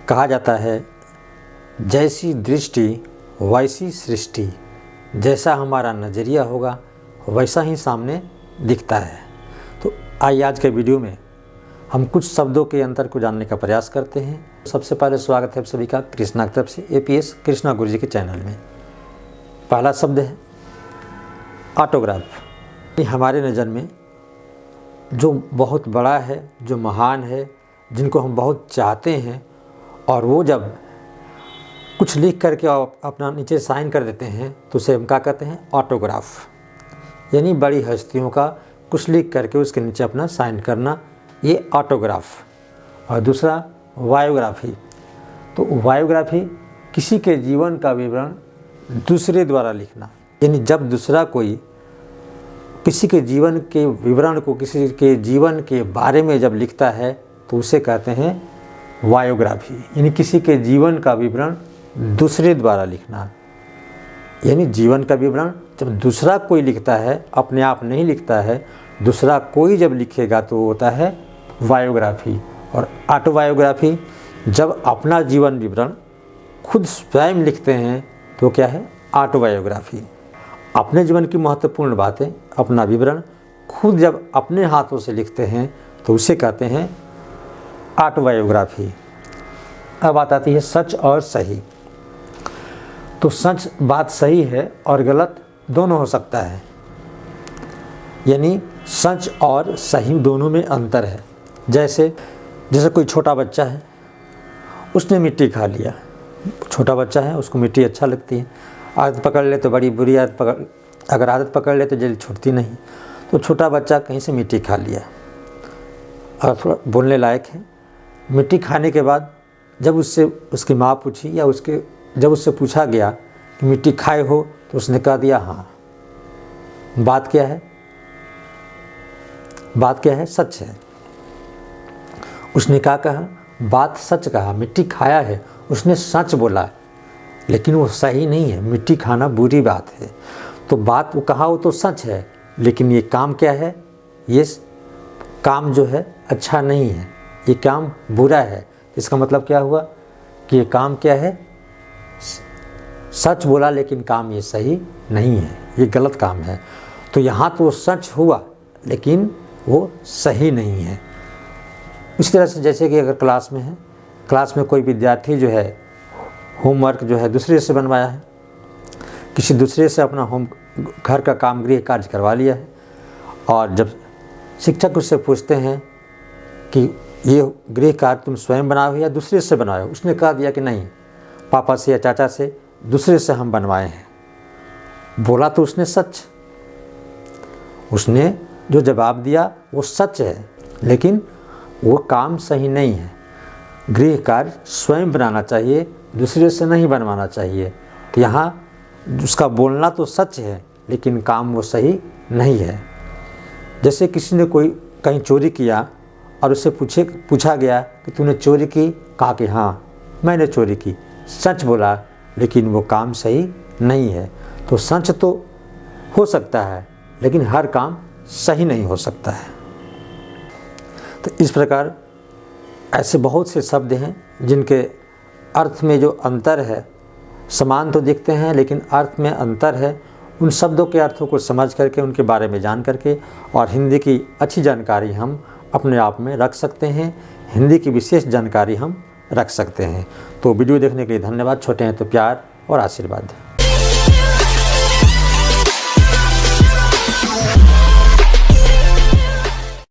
कहा जाता है जैसी दृष्टि वैसी सृष्टि, जैसा हमारा नज़रिया होगा वैसा ही सामने दिखता है। तो आइए आज के वीडियो में हम कुछ शब्दों के अंतर को जानने का प्रयास करते हैं। सबसे पहले स्वागत है आप सभी का कृष्णा की तरफ से एपीएस कृष्णा गुरु जी के चैनल में। पहला शब्द है ऑटोग्राफ। हमारे नज़र में जो बहुत बड़ा है, जो महान है, जिनको हम बहुत चाहते हैं और वो जब कुछ लिख करके अपना नीचे साइन कर देते हैं तो उसे हम क्या कहते हैं, ऑटोग्राफ। यानी बड़ी हस्तियों का कुछ लिख करके उसके नीचे अपना साइन करना, ये ऑटोग्राफ। और दूसरा बायोग्राफी। तो बायोग्राफी किसी के जीवन का विवरण दूसरे द्वारा लिखना, यानी जब दूसरा कोई किसी के जीवन के विवरण को, किसी के जीवन के बारे में जब लिखता है तो उसे कहते हैं बायोग्राफी। यानी किसी के जीवन का विवरण दूसरे द्वारा लिखना। यानी जीवन का विवरण जब दूसरा कोई लिखता है, अपने आप नहीं लिखता है, दूसरा कोई जब लिखेगा तो होता है बायोग्राफी। और ऑटोबायोग्राफी जब अपना जीवन विवरण खुद स्वयं लिखते हैं तो क्या है, ऑटोबायोग्राफी। अपने जीवन की महत्वपूर्ण बातें, अपना विवरण खुद जब अपने हाथों से लिखते हैं तो उसे कहते हैं ऑटोबायोग्राफी। अब बात आती है सच और सही। तो सच बात सही है और गलत दोनों हो सकता है, यानी सच और सही दोनों में अंतर है। जैसे कोई छोटा बच्चा है, उसने मिट्टी खा लिया। छोटा बच्चा है, उसको मिट्टी अच्छा लगती है, आदत पकड़ ले तो बड़ी बुरी आदत पकड़, अगर आदत पकड़ ले तो जल्दी छूटती नहीं। तो छोटा बच्चा कहीं से मिट्टी खा लिया और थोड़ा बोलने लायक है। मिट्टी खाने के बाद जब उससे उसकी माँ पूछी या जब उससे पूछा गया कि मिट्टी खाए हो तो उसने कह दिया हाँ। बात क्या है? बात क्या है? सच है। उसने क्या कहा? बात सच कहा, मिट्टी खाया है, उसने सच बोला, लेकिन वो सही नहीं है। मिट्टी खाना बुरी बात है। तो बात वो कहा वो तो सच है, लेकिन ये काम क्या है? ये काम जो है अच्छा नहीं है, ये काम बुरा है। इसका मतलब क्या हुआ कि ये काम क्या है? सच बोला लेकिन काम ये सही नहीं है, ये गलत काम है। तो यहाँ तो सच हुआ लेकिन वो सही नहीं है। इस तरह से जैसे कि अगर क्लास में है, क्लास में कोई विद्यार्थी जो है होमवर्क जो है दूसरे से बनवाया है, किसी दूसरे से अपना घर का काम, गृह कार्य करवा लिया है, और जब शिक्षक उससे पूछते हैं कि ये गृह कार्य तुम स्वयं बनाए हो या दूसरे से बनाए हो, उसने कह दिया कि नहीं, पापा से या चाचा से, दूसरे से हम बनवाए हैं। बोला तो उसने सच, उसने जो जवाब दिया वो सच है, लेकिन वो काम सही नहीं है। गृह कार्य स्वयं बनाना चाहिए, दूसरे से नहीं बनवाना चाहिए। तो यहाँ उसका बोलना तो सच है लेकिन काम वो सही नहीं है। जैसे किसी ने कोई कहीं चोरी किया और उससे पूछा गया कि तूने चोरी की, कहा कि हाँ मैंने चोरी की, सच बोला, लेकिन वो काम सही नहीं है। तो सच तो हो सकता है लेकिन हर काम सही नहीं हो सकता है। तो इस प्रकार ऐसे बहुत से शब्द हैं जिनके अर्थ में जो अंतर है, समान तो दिखते हैं लेकिन अर्थ में अंतर है। उन शब्दों के अर्थों को समझ करके, उनके बारे में जान करके और हिंदी की अच्छी जानकारी हम अपने आप में रख सकते हैं, हिंदी की विशेष जानकारी हम रख सकते हैं। तो वीडियो देखने के लिए धन्यवाद। छोटे हैं तो प्यार और आशीर्वाद।